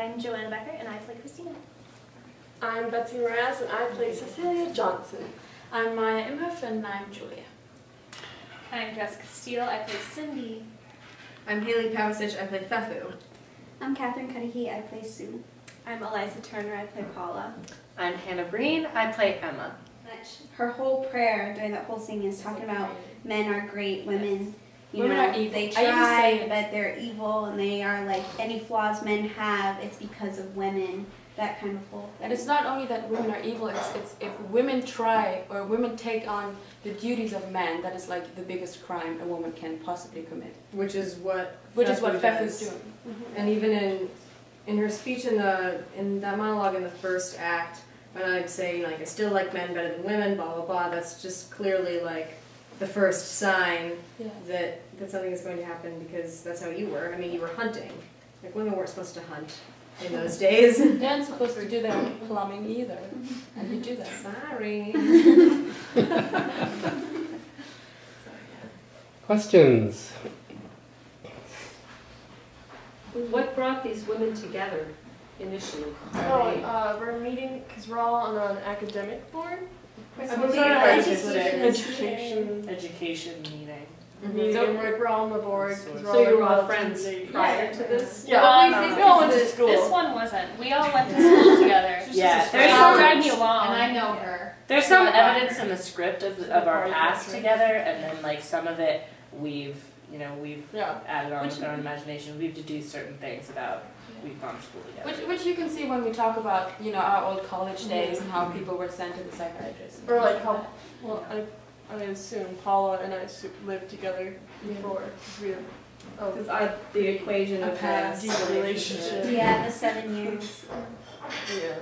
I'm Joanna Becker, and I play Christina. I'm Betsy Mraz, and I play Cecilia Johnson. I'm Maya Imhoff, and I'm Julia. I'm Jessica Steele, I play Cindy. I'm Haley Pavasich, I play Fefu. I'm Catherine Cudahy, I play Sue. I'm Eliza Turner, I play Paula. I'm Hannah Breen, I play Emma. Her whole prayer during that whole scene is talking about men are great, women, you Women know, are evil. they try, but they're evil, and they are like, any flaws men have, it's because of women, that kind of whole thing. And it's not only that women are evil, it's if women try, or women take on the duties of men, that is like the biggest crime a woman can possibly commit. Which is what Fefu's doing. Mm-hmm. And even in her speech in that monologue in the first act, when I'm saying like I still like men better than women, blah blah blah, that's just clearly like the first sign that something is going to happen, because that's how you were. I mean, you were hunting. Like, women weren't supposed to hunt in those days. They aren't supposed to do their own plumbing either, and you do that. Sorry. Questions? What brought these women together initially? We're meeting because we're all on an academic board. Education meeting. Mm-hmm. So we're all on the board. So you were all friends prior to this? Yeah, we all went to school. This one wasn't. We all went to school together. Yeah, There's some drag me along. And I know her. There's some evidence in the script of our past together, and then like some of it we've added on with our own imagination. We've deduced certain things about we've gone to school together. Which you can see when we talk about our old college days and how people were sent to the psychiatrist. Or like how, I assume Paula and I lived together before. Because the equation of past relationship. Yeah, the 7 years. Yeah.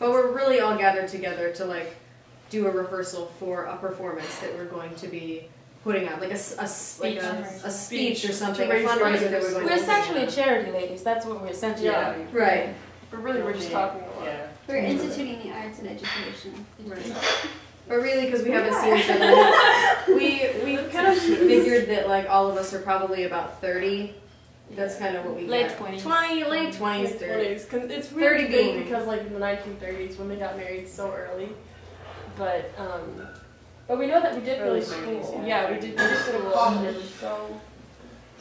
But we're really all gathered together to like do a rehearsal for a performance that we're going to be putting out, like a speech or something, a fundraiser that we're going to. We're essentially charity ladies. That's what we're essentially. Yeah, right. But really, we're just talking a lot. Yeah. We're instituting the arts and education. Right. But really, because we haven't seen each other, we kind of figured that like all of us are probably about 30. That's kind of what we late get. 20s. Late 20s, 30s. Because it's really big because like in the 1930s when they got married so early, but we know that we did really school. Yeah, we did school.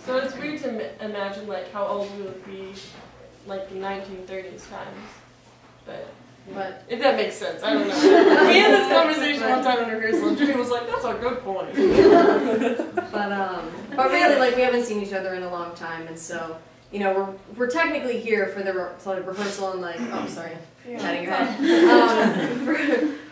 So it's weird to imagine like how old we would be like in 1930s times, but if that makes sense, I don't know. We had this conversation one time in rehearsal, and Jimmy was like, "That's a good point." but really, like we haven't seen each other in a long time, and so we're technically here for the rehearsal and like patting your head.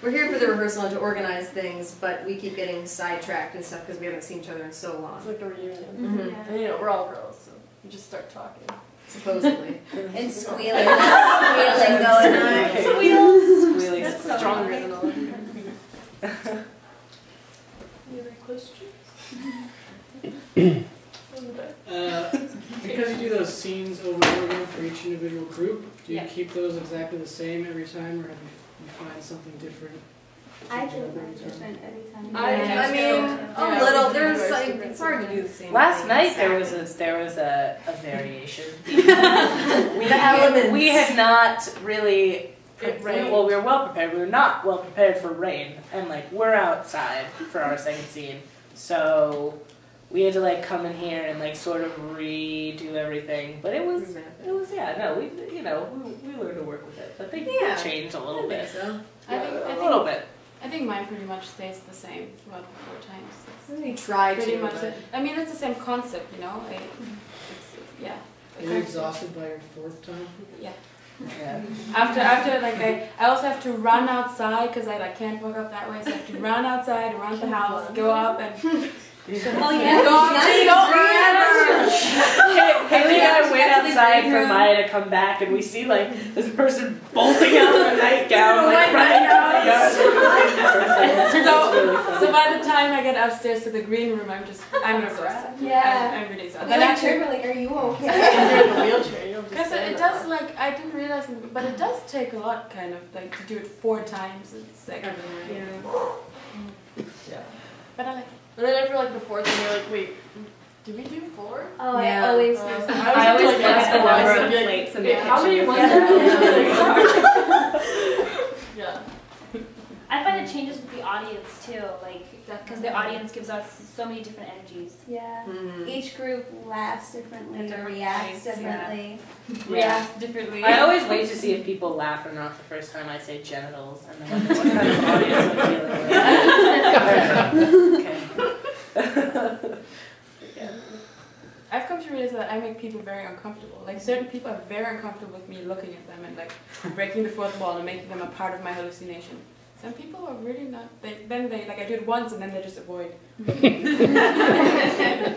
We're here for the rehearsal and to organize things, but we keep getting sidetracked and stuff because we haven't seen each other in so long. It's like a reunion, and we're all girls, so we just start talking. Supposedly. And squealing going on. Squeals. That's stronger than all of you. Any other questions? Because you do those scenes over and over again for each individual group, do you keep those exactly the same every time, or have you find something different? I feel different every time. I mean, a little. There's like, it's hard to do the same. Last night there was a variation. we had not really. Well, we were well prepared. We were not well prepared for rain, and like we're outside for our second scene, so we had to like come in here and like sort of redo everything. But it was we learned to work with it. But they changed a little bit. So a little bit. I think mine pretty much stays the same throughout the 4 times. We try pretty to. Much I mean, it's the same concept, Are you exhausted by your 4th time? Yeah. Yeah. After like I also have to run outside because I can't walk up that way, so I have to run outside, around the house, go up and. Haley and I went outside for Maya to come back, and we see like this person bolting out of a nightgown, like running out of the yard. So by the time I get upstairs to the green room, I'm exhausted. Yeah. I'm really exhausted. Then are you okay? You're in the wheelchair. Because it does I didn't realize, but it does take a lot, kind of like to do it 4 times. It's like Yeah. But I like it. And then after like the 4th one, you're like, wait, Did we do 4? Oh, Yeah. I always I I always like, guess the I number was of like, plates in the wait, how many kitchen. was there? Yeah. I find it changes with the audience too, like, because the audience gives us so many different energies. Yeah. Mhm. Each group laughs differently, At different reacts points, yeah. differently. Reacts differently. I always wait to see if people laugh or not the first time I say genitals, and then what kind of audience I'm dealing with. Okay. Yeah. I've come to realize that I make people very uncomfortable. Like certain people are very uncomfortable with me looking at them and like breaking the fourth wall and making them a part of my hallucination. Some people are really not. Then they like I do it once and then they just avoid. Like, okay.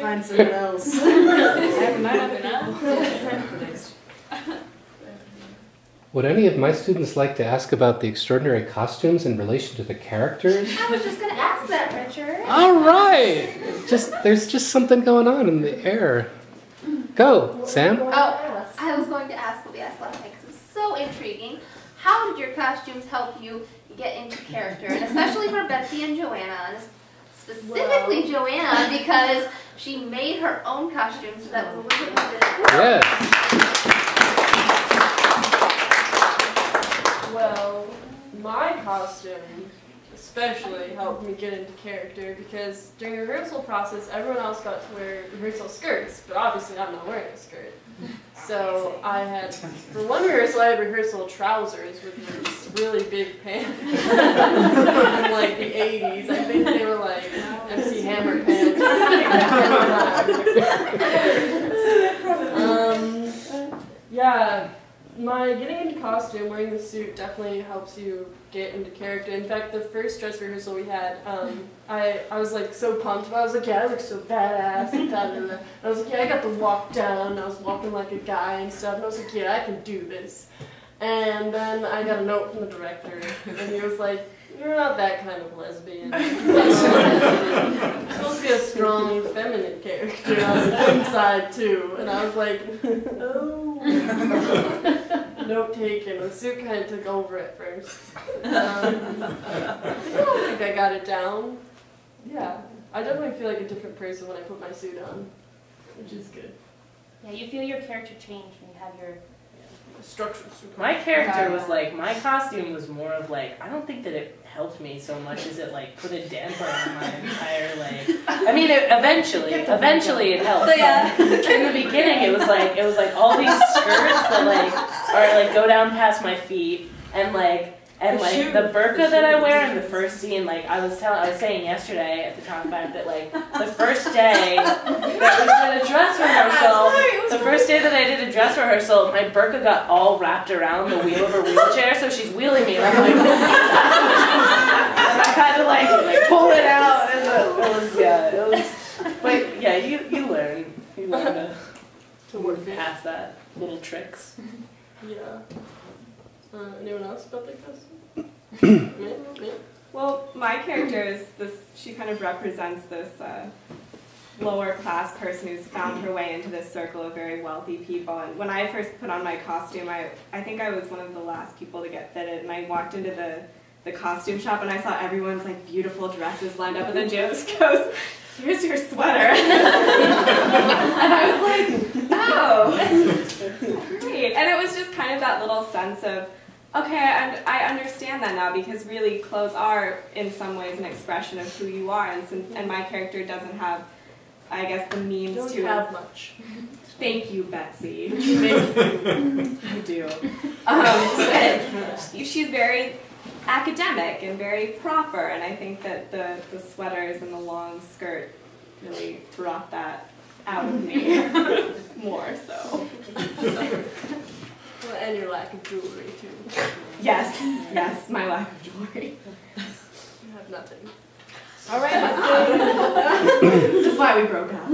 Find someone else. I have a night up now. Next. Would any of my students like to ask about the extraordinary costumes in relation to the characters? I was just gonna ask that, Richard. All right. There's just something going on in the air. Go, Sam. Oh, I was going to ask what we asked last night because it was so intriguing. How did your costumes help you get into character, and especially for Betsy and Joanna, and specifically Joanna because she made her own costumes, so that was a little bit of Yes. Well, my costume especially helped me get into character because during the rehearsal process, everyone else got to wear rehearsal skirts, but obviously I'm not wearing a skirt. So I had, for one rehearsal, I had rehearsal trousers with these really big pants from like the 80s. I think they were like MC Hammer pants. Yeah. My getting into costume, wearing the suit definitely helps you get into character. In fact, the first dress rehearsal we had, I was like so pumped. I was like, yeah, I look so badass. And I was like, yeah, I got to walk down. And I was walking like a guy and stuff. And I was like, yeah, I can do this. And then I got a note from the director, and he was like, you're not that kind of lesbian. You're supposed to be a strong, feminine character on the inside too. And I was like, oh. Note taken. The suit kind of took over at first. I don't think I got it down. Yeah, I definitely feel like a different person when I put my suit on, which is good. Yeah, you feel your character change when you have your Structure. My character was like, my costume was more of like, I don't think that it helped me so much as it like put a damper on my entire like. I mean, eventually it helped. So, yeah. In the beginning, it was like all these skirts that like are like go down past my feet and like the burqa that I wear in the first scene. Like I was saying yesterday at the talk back that like the first day that we did a dress rehearsal, the first day that I did a dress rehearsal, my burqa got all wrapped around the wheel of her wheelchair, so she's wheeling me. And I'm like, and I kind of like pull it out, and it was. But yeah, you learn to work past that little tricks. Yeah. Anyone else about their costume? Me? Well, my character is this, she kind of represents this lower class person who's found her way into this circle of very wealthy people. And when I first put on my costume, I think I was one of the last people to get fitted, and I walked into the costume shop and I saw everyone's like beautiful dresses lined up, and then James goes, here's your sweater. And I was like, oh, great. And it was just kind of that little sense of, okay, I understand that now, because really clothes are in some ways an expression of who you are, and my character doesn't have, I guess, the means Don't to have much. Thank you, Betsy. You do. She's very academic and very proper, and I think that the sweaters and the long skirt really brought that out of me more so. Well, and your lack of jewelry too. Yes, my lack of jewelry. You have nothing. All right, let's do it. This is why we broke up.